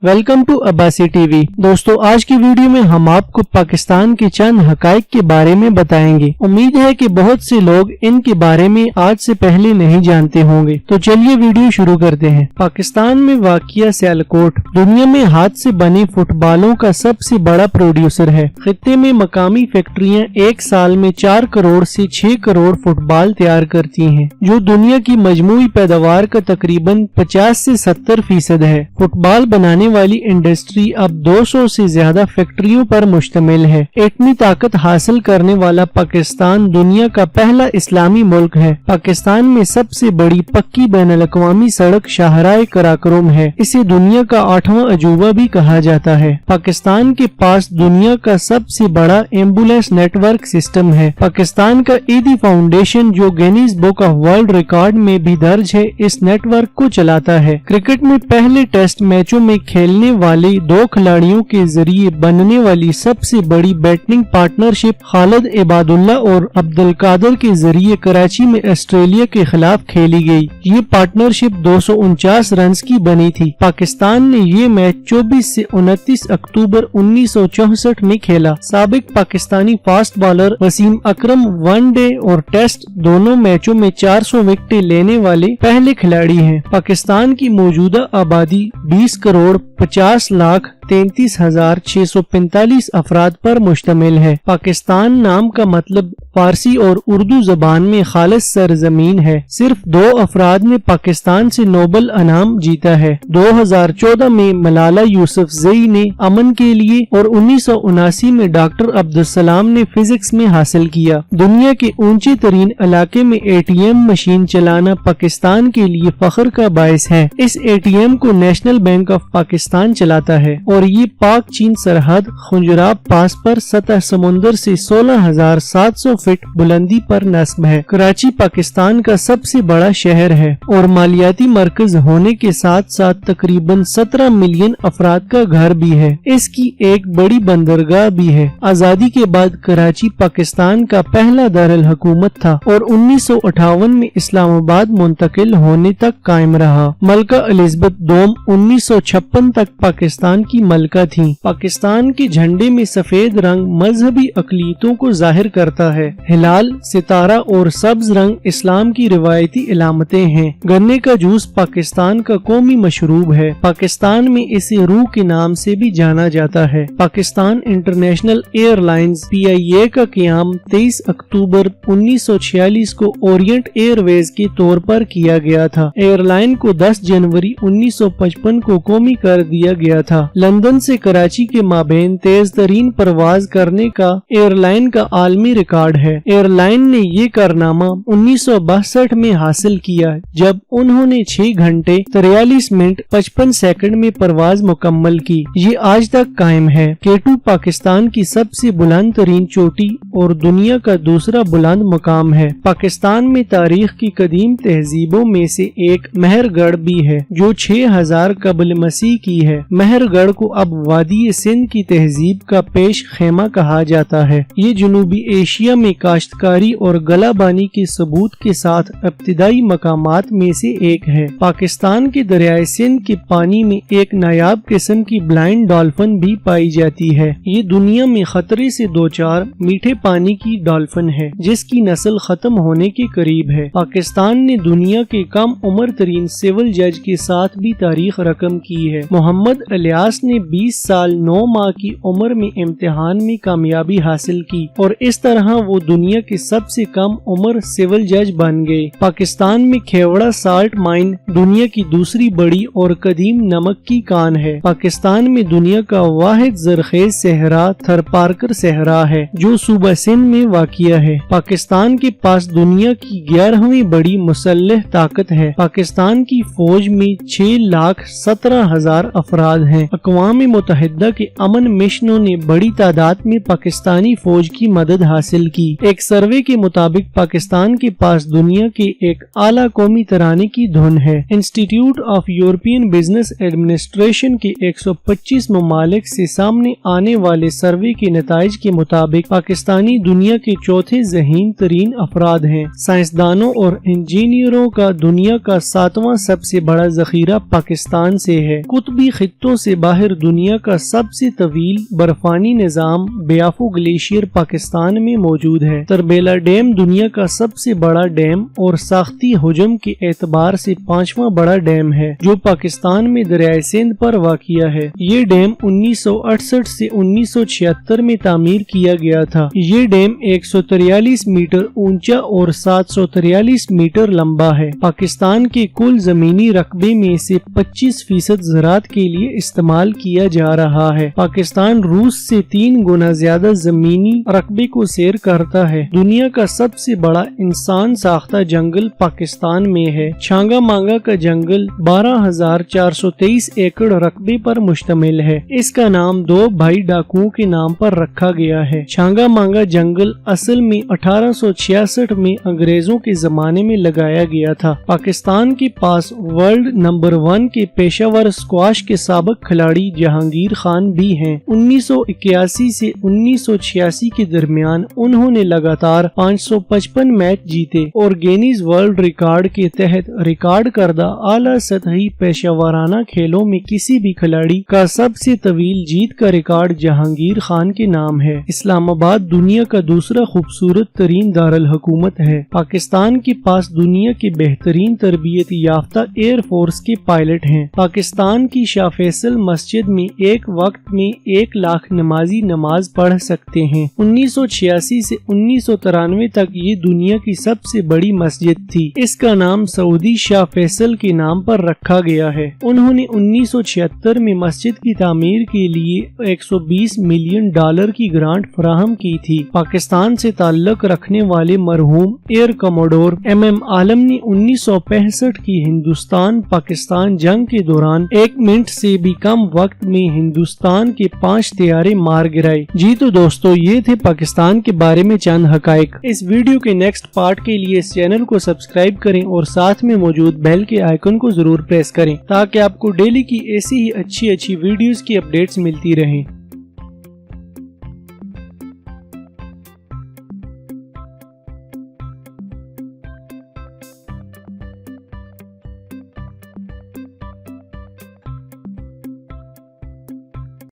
Welcome to Abbasi TV. दोस्तों, आज की वीडियो में हम आपको पाकिस्तान के चंद हकाइक के बारे में बताएंगे। उम्मीद है कि बहुत से लोग इनके बारे में आज से पहले नहीं जानते होंगे। तो चलिए वीडियो शुरू करते हैं। पाकिस्तान में वाक़िया सियालकोट दुनिया में हाथ से बने फुटबॉलों का सबसे बड़ा प्रोड्यूसर है। खित्ते में मकामी फैक्ट्रियां एक साल में 4 करोड़ से 6 करोड़ फुटबॉल तैयार करती हैं, जो दुनिया की मजमूई पैदावार का तकरीबन 50 से 70% है। फुटबॉल बनाने वाली इंडस्ट्री अब 200 से ज्यादा फैक्ट्रियों पर मुश्तमिल है। इतनी ताकत हासिल करने वाला पाकिस्तान दुनिया का पहला इस्लामी मुल्क है। पाकिस्तान में सबसे बड़ी पक्की बैनुल-अक़वामी सड़क शाहराए कराकोरम है। इसे दुनिया का 8वां अजूबा भी कहा जाता है। पाकिस्तान के पास दुनिया का सबसे बड़ा एम्बुलेंस नेटवर्क सिस्टम है। पाकिस्तान का ईदी फाउंडेशन, जो Guinness book of world record में भी दर्ज है, इस नेटवर्क को चलाता है। क्रिकेट में पहले टेस्ट मैचों में खेलने वाले 2 खिलाड़ियों के जरिए बनने वाली सबसे बड़ी बैटिंग पार्टनरशिप खालिद इबादुल्ला और अब्दुल कादिर के जरिए कराची में ऑस्ट्रेलिया के खिलाफ खेली गई। ये पार्टनरशिप 249 रन की बनी थी। पाकिस्तान ने ये मैच 24 से 29 अक्टूबर 1964 में खेला। साबिक पाकिस्तानी फास्ट बॉलर वसीम अकरम वनडे और टेस्ट दोनों मैचों में 400 विकेटें लेने वाले पहले खिलाड़ी हैं। पाकिस्तान की मौजूदा आबादी 20 करोड़ 50 लाख 33,645 अफराद पर मुश्तमिल है। पाकिस्तान नाम का मतलब फारसी और उर्दू जबान में खालिस सरजमीन है। सिर्फ 2 अफराद ने पाकिस्तान से नोबल इनाम जीता है। 2014 में मलाला यूसुफजई ने अमन के लिए और 1979 में डॉक्टर अब्दुल सलाम ने फिजिक्स में हासिल किया। दुनिया के ऊंचे तरीन इलाके में ATM मशीन चलाना पाकिस्तान के लिए फख्र का बायस है। इस ATM को नेशनल बैंक ऑफ पाकिस्तान चलाता है और ये पाक चीन सरहद खुंजराब पास पर सतह समुंदर से 16,700 फीट बुलंदी पर नस्ब है। कराची पाकिस्तान का सबसे बड़ा शहर है और मालियाती मरकज होने के साथ साथ तकरीबन 17 मिलियन अफराद का घर भी है। इसकी एक बड़ी बंदरगाह भी है। आजादी के बाद कराची पाकिस्तान का पहला दारुल हुकूमत था और 1958 में इस्लामाबाद मुंतकिल होने तक कायम रहा। मलका एलिजाबेथ दोम 1956 तक पाकिस्तान की मलका थी। पाकिस्तान के झंडे में सफेद रंग मजहबी अक़लियतों को जाहिर करता है। हिलाल, सितारा और सब्ज रंग इस्लाम की रिवायती इलामतें हैं। गन्ने का जूस पाकिस्तान का कौमी मशरूब है। पाकिस्तान में इसे रूह के नाम से भी जाना जाता है। पाकिस्तान इंटरनेशनल एयरलाइंस PIA का क़याम 23 अक्टूबर 1946 को ओरिएंट एयरवेज के तौर पर किया गया था। एयरलाइन को 10 जनवरी 1955 को कौमी कर दिया गया था। लंदन से कराची के माबेन तेज तरीन परवाज करने का एयरलाइन का आलमी रिकॉर्ड है। एयरलाइन ने ये कारनामा 1962 में हासिल किया, जब उन्होंने 6 घंटे 43 मिनट 55 सेकंड में परवाज मुकम्मल की। ये आज तक कायम है। K2 पाकिस्तान की सबसे बुलंद तरीन चोटी और दुनिया का दूसरा बुलंद मुकाम है। पाकिस्तान में तारीख की कदीम तहजीबों में से एक मेहरगढ़ भी है, जो 6000 कबल मसीह की है। मेहरगढ़ को अब वादी सिंध की तहजीब का पेश खेमा कहा जाता है। ये जनूबी एशिया में काश्तकारी और गलाबानी के सबूत के साथ इब्तिदाई मकामात में से एक है। पाकिस्तान के दरियाए सिंध के पानी में एक नायाब किस्म की ब्लाइंड डॉल्फिन भी पाई जाती है। ये दुनिया में खतरे से 2-4 मीठे पानी की डॉल्फिन है, जिसकी नस्ल खत्म होने के करीब है। पाकिस्तान ने दुनिया के कम उम्र तरीन सिविल जज के साथ भी तारीख रकम की है। मोहम्मद इलियास ने 20 साल 9 माह की उम्र में इम्तिहान में कामयाबी हासिल की और इस तरह वो दुनिया के सबसे कम उम्र सिविल जज बन गए। पाकिस्तान में खेवड़ा साल्ट माइन दुनिया की दूसरी बड़ी और कदीम नमक की कान है। पाकिस्तान में दुनिया का वाहिद जरखेज सहरा थरपारकर सहरा है, जो सूबा सिंध में वाक़िया है। पाकिस्तान के पास दुनिया की 11वीं बड़ी मुसल्लह ताकत है। पाकिस्तान की फौज में 6,17,000 अफराद हैं। अक़वाम मुत्तहिदा के अमन मिशनों ने बड़ी तादाद में पाकिस्तानी फौज की मदद हासिल की। एक सर्वे के मुताबिक पाकिस्तान के पास दुनिया के एक आला कौमी तराने की धुन है। Institute of European business administration के 125 ममालिक से सामने आने वाले सर्वे के नताइज के मुताबिक पाकिस्तानी दुनिया के चौथे ज़हीन तरीन अफराद हैं। साइंसदानों और इंजीनियरों का दुनिया का 7वां सबसे बड़ा जखीरा पाकिस्तान से है। कुतबी खित्तों से बाहर दुनिया का सबसे तवील बर्फानी निजाम बियाफो ग्लेशियर पाकिस्तान में मौजूद है। तरबेला डैम दुनिया का सबसे बड़ा डैम और साख्ती हुजम के एतबार से 5वां बड़ा डैम है, जो पाकिस्तान में दरियाए सिंध पर वाक़िया है। ये डैम 1968 से 1976 में तामीर किया गया था। ये डैम 143 मीटर ऊंचा और 743 मीटर लंबा है। पाकिस्तान के कुल जमीनी रकबे में से 25% ज़राअत के लिए इस्तेमाल किया जा रहा है। पाकिस्तान रूस से 3 गुना ज्यादा जमीनी रकबे को सैर करता है। दुनिया का सबसे बड़ा इंसान साख्ता जंगल पाकिस्तान में है। छांगा मांगा का जंगल 12,423 एकड़ रकबे पर मुश्तमिल है। इसका नाम 2 भाई डाकुओं के नाम पर रखा गया है। छांगा मांगा जंगल असल में 1866 में अंग्रेजों के जमाने में लगाया गया था। पाकिस्तान के पास वर्ल्ड नंबर 1 के पेशावर स्क्वाश के साबिक खिलाड़ी जहांगीर खान भी हैं। 1981 से 1986 के दरमियान उन्होंने लगातार 555 मैच जीते और गिनीज वर्ल्ड रिकॉर्ड के तहत रिकॉर्ड करदा आला सतही पेशेवराना खेलों में किसी भी खिलाड़ी का सबसे तवील जीत का रिकॉर्ड जहांगीर खान के नाम है। इस्लामाबाद दुनिया का दूसरा खूबसूरत तरीन दारुल हुकूमत है। पाकिस्तान के पास दुनिया के बेहतरीन तरबियत याफ्ता एयर फोर्स के पायलट हैं। पाकिस्तान की शाह फैसल मस्जिद में एक वक्त में 1 लाख नमाजी नमाज पढ़ सकते हैं। 1986 से 1993 तक ये दुनिया की सबसे बड़ी मस्जिद थी। इसका नाम सऊदी शाह फैसल के नाम पर रखा गया है। उन्होंने 1976 में मस्जिद की तामीर के लिए 120 मिलियन डॉलर की ग्रांट फराहम की थी। पाकिस्तान से ताल्लुक रखने वाले मरहूम एयर कमोडोर MM आलम ने 1965 की हिंदुस्तान पाकिस्तान जंग के दौरान 1 मिनट से भी कम वक्त में हिंदुस्तान के 5 तैयारे मार गिराए। जी तो दोस्तों, ये थे पाकिस्तान के बारे में चंद हकाइक। इस वीडियो के नेक्स्ट पार्ट के लिए इस चैनल को सब्सक्राइब करें और साथ में मौजूद बेल के आइकन को जरूर प्रेस करें ताकि आपको डेली की ऐसी ही अच्छी वीडियोस की अपडेट्स मिलती रहें।